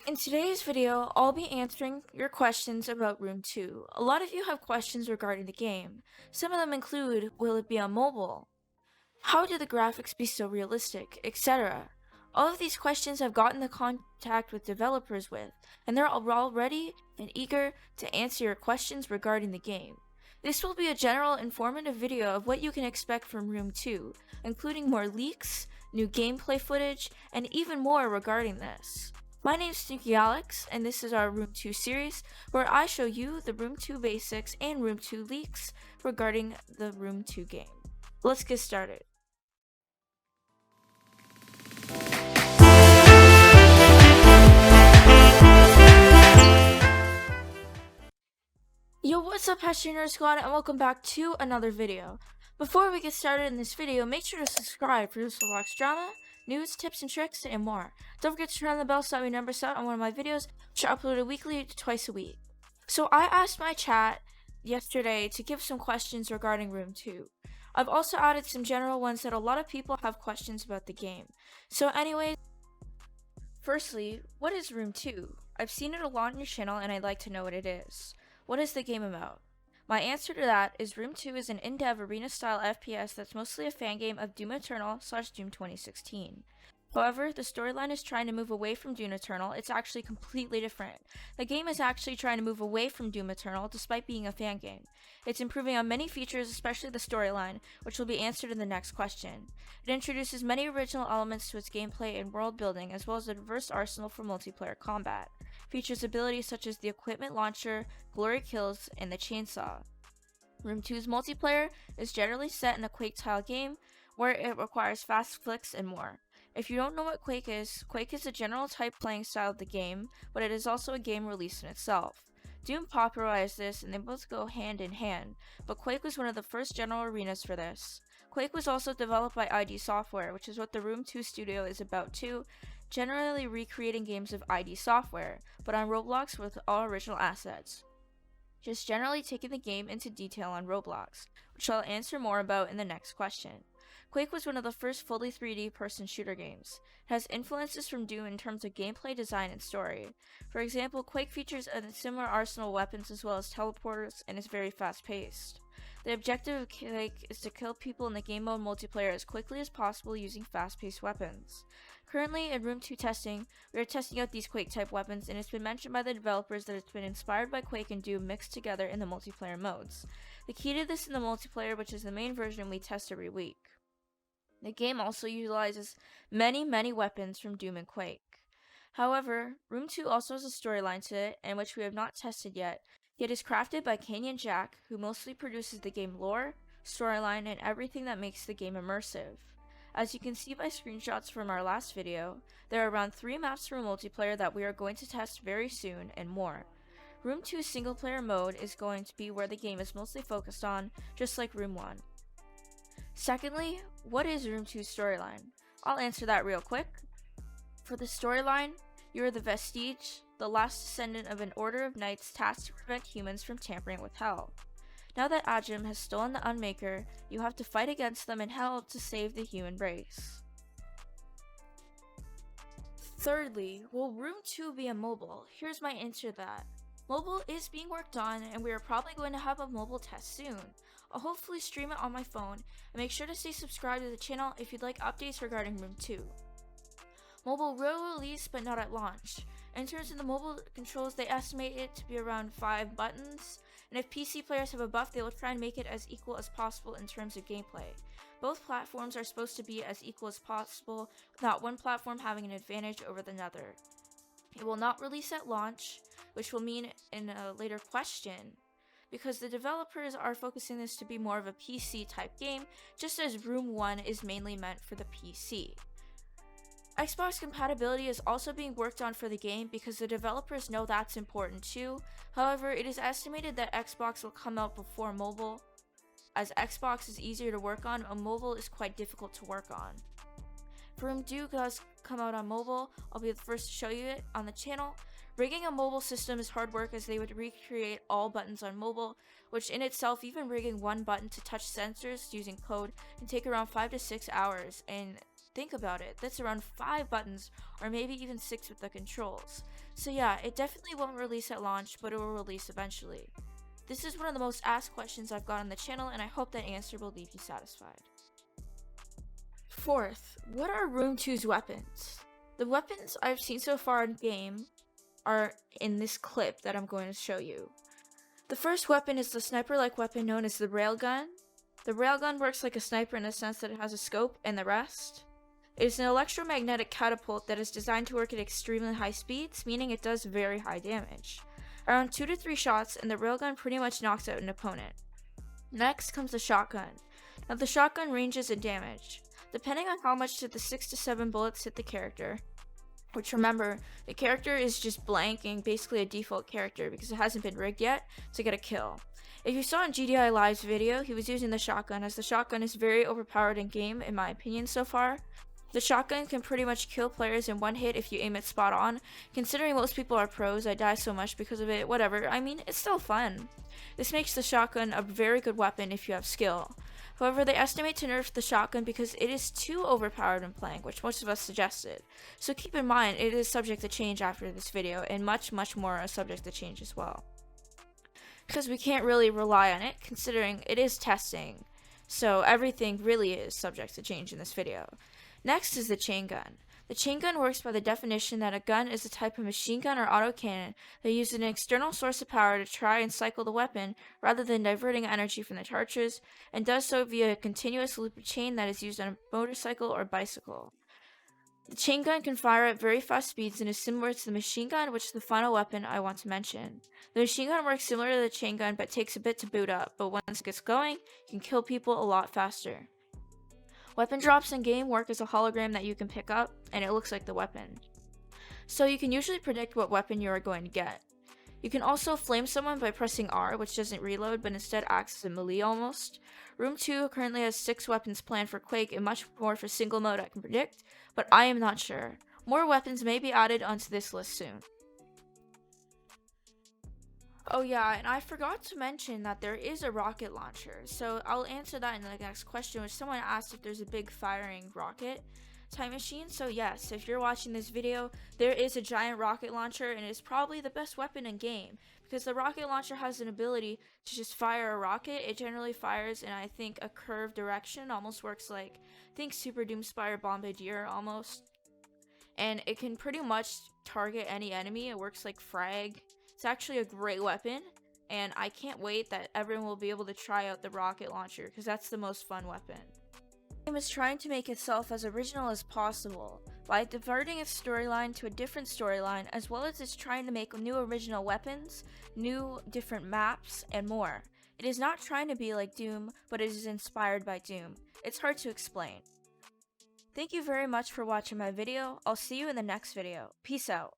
In today's video, I'll be answering your questions about Room 2. A lot of you have questions regarding the game. Some of them include, will it be on mobile? How do the graphics be so realistic, etc. All of these questions I've gotten the contact with developers with, and they're all ready and eager to answer your questions regarding the game. This will be a general informative video of what you can expect from Room 2, including more leaks, new gameplay footage, and even more regarding this. My name's Sneaky Alex, and this is our Room 2 series, where I show you the Room 2 basics and Room 2 leaks regarding the Room 2 game. Let's get started. Yo, what's up, Nerd Squad, and welcome back to another video. Before we get started in this video, make sure to subscribe for this Roblox drama, news, tips and tricks, and more. Don't forget to turn on the bell so that we never miss out on one of my videos, which are uploaded weekly to twice a week. So I asked my chat yesterday to give some questions regarding Room 2. I've also added some general ones that a lot of people have questions about the game. So anyways, firstly, what is Room 2? I've seen it a lot on your channel and I'd like to know what it is. What is the game about? My answer to that is Room 2 is an in-dev arena-style FPS that's mostly a fan game of Doom Eternal / Doom 2016. However, the storyline is trying to move away from Doom Eternal. It's actually completely different. The game is actually trying to move away from Doom Eternal despite being a fan game. It's improving on many features, especially the storyline, which will be answered in the next question. It introduces many original elements to its gameplay and world building, as well as a diverse arsenal for multiplayer combat. Features abilities such as the equipment launcher, glory kills, and the chainsaw. Room 2's multiplayer is generally set in a Quake-style game, where it requires fast flicks and more. If you don't know what Quake is a general type playing style of the game, but it is also a game released in itself. Doom popularized this and they both go hand in hand, but Quake was one of the first general arenas for this. Quake was also developed by ID Software, which is what the Room 2 studio is about too, generally recreating games of ID Software, but on Roblox with all original assets. Just generally taking the game into detail on Roblox, which I'll answer more about in the next question. Quake was one of the first fully 3D person shooter games. It has influences from Doom in terms of gameplay design and story. For example, Quake features a similar arsenal of weapons as well as teleporters and is very fast paced. The objective of Quake is to kill people in the game mode multiplayer as quickly as possible using fast paced weapons. Currently, in Room 2 testing, we are testing out these Quake type weapons, and it's been mentioned by the developers that it's been inspired by Quake and Doom mixed together in the multiplayer modes. The key to this in the multiplayer, which is the main version we test every week. The game also utilizes many weapons from Doom and Quake. However, Room 2 also has a storyline to it, and which we have not tested yet is crafted by Canyon Jack, who mostly produces the game lore, storyline, and everything that makes the game immersive. As you can see by screenshots from our last video, there are around 3 maps for multiplayer that we are going to test very soon and more. Room 2's single player mode is going to be where the game is mostly focused on, just like Room 1. Secondly, what is Room 2's storyline? I'll answer that real quick. For the storyline, you are the Vestige, the last descendant of an order of knights tasked to prevent humans from tampering with Hell. Now that Ajim has stolen the Unmaker, you have to fight against them in Hell to save the human race. Thirdly, will Room 2 be a mobile? Here's my answer to that. Mobile is being worked on, and we are probably going to have a mobile test soon. I'll hopefully stream it on my phone, and make sure to stay subscribed to the channel if you'd like updates regarding Room 2. Mobile will release, but not at launch. In terms of the mobile controls, they estimate it to be around 5 buttons, and if PC players have a buff, they will try and make it as equal as possible in terms of gameplay. Both platforms are supposed to be as equal as possible, with not one platform having an advantage over another. It will not release at launch, which will mean in a later question, because the developers are focusing this to be more of a PC type game, just as Room 1 is mainly meant for the PC. Xbox compatibility is also being worked on for the game because the developers know that's important too. However, it is estimated that Xbox will come out before mobile. As Xbox is easier to work on, a mobile is quite difficult to work on. If Room 2 does come out on mobile, I'll be the first to show you it on the channel. Rigging a mobile system is hard work as they would recreate all buttons on mobile, which in itself, even rigging one button to touch sensors using code can take around 5 to 6 hours, and think about it, that's around 5 buttons, or maybe even 6 with the controls. So yeah, it definitely won't release at launch, but it will release eventually. This is one of the most asked questions I've got on the channel, and I hope that answer will leave you satisfied. Fourth, what are Room 2's weapons? The weapons I've seen so far in game are in this clip that I'm going to show you. The first weapon is the sniper-like weapon known as the railgun. The railgun works like a sniper in the sense that it has a scope and the rest. It is an electromagnetic catapult that is designed to work at extremely high speeds, meaning it does very high damage. Around 2 to 3 shots and the railgun pretty much knocks out an opponent. Next comes the shotgun. Now the shotgun ranges in damage. Depending on how much did the 6 to 7 bullets hit the character, which remember, the character is just blanking, basically a default character because it hasn't been rigged yet to get a kill. If you saw in GDI Live's video, he was using the shotgun, as the shotgun is very overpowered in game in my opinion so far. The shotgun can pretty much kill players in one hit if you aim it spot on. Considering most people are pros, I die so much because of it, whatever, I mean, it's still fun. This makes the shotgun a very good weapon if you have skill. However, they estimate to nerf the shotgun because it is too overpowered in playing, which most of us suggested. So keep in mind, it is subject to change after this video, and much more are subject to change as well. Because we can't really rely on it, considering it is testing. So everything really is subject to change in this video. Next is the chain gun. The chain gun works by the definition that a gun is a type of machine gun or autocannon that uses an external source of power to try and cycle the weapon rather than diverting energy from the cartridge, and does so via a continuous loop of chain that is used on a motorcycle or bicycle. The chain gun can fire at very fast speeds and is similar to the machine gun, which is the final weapon I want to mention. The machine gun works similar to the chain gun but takes a bit to boot up, but once it gets going, you can kill people a lot faster. Weapon drops in game work as a hologram that you can pick up, and it looks like the weapon. So you can usually predict what weapon you are going to get. You can also flame someone by pressing R, which doesn't reload but instead acts as a melee almost. Room 2 currently has 6 weapons planned for Quake and much more for single mode I can predict, but I am not sure. More weapons may be added onto this list soon. Oh yeah, and I forgot to mention that there is a rocket launcher, so I'll answer that in the next question, which someone asked if there's a big firing rocket time machine. So yes, if you're watching this video, there is a giant rocket launcher, and it's probably the best weapon in game, because the rocket launcher has an ability to just fire a rocket. It generally fires in, I think, a curved direction, almost works like, think Super Doomspire Bombardier almost, and it can pretty much target any enemy. It works like frag. It's actually a great weapon, and I can't wait that everyone will be able to try out the rocket launcher, because that's the most fun weapon. The game is trying to make itself as original as possible, by diverting its storyline to a different storyline, as well as it's trying to make new original weapons, new different maps, and more. It is not trying to be like Doom, but it is inspired by Doom. It's hard to explain. Thank you very much for watching my video. I'll see you in the next video. Peace out.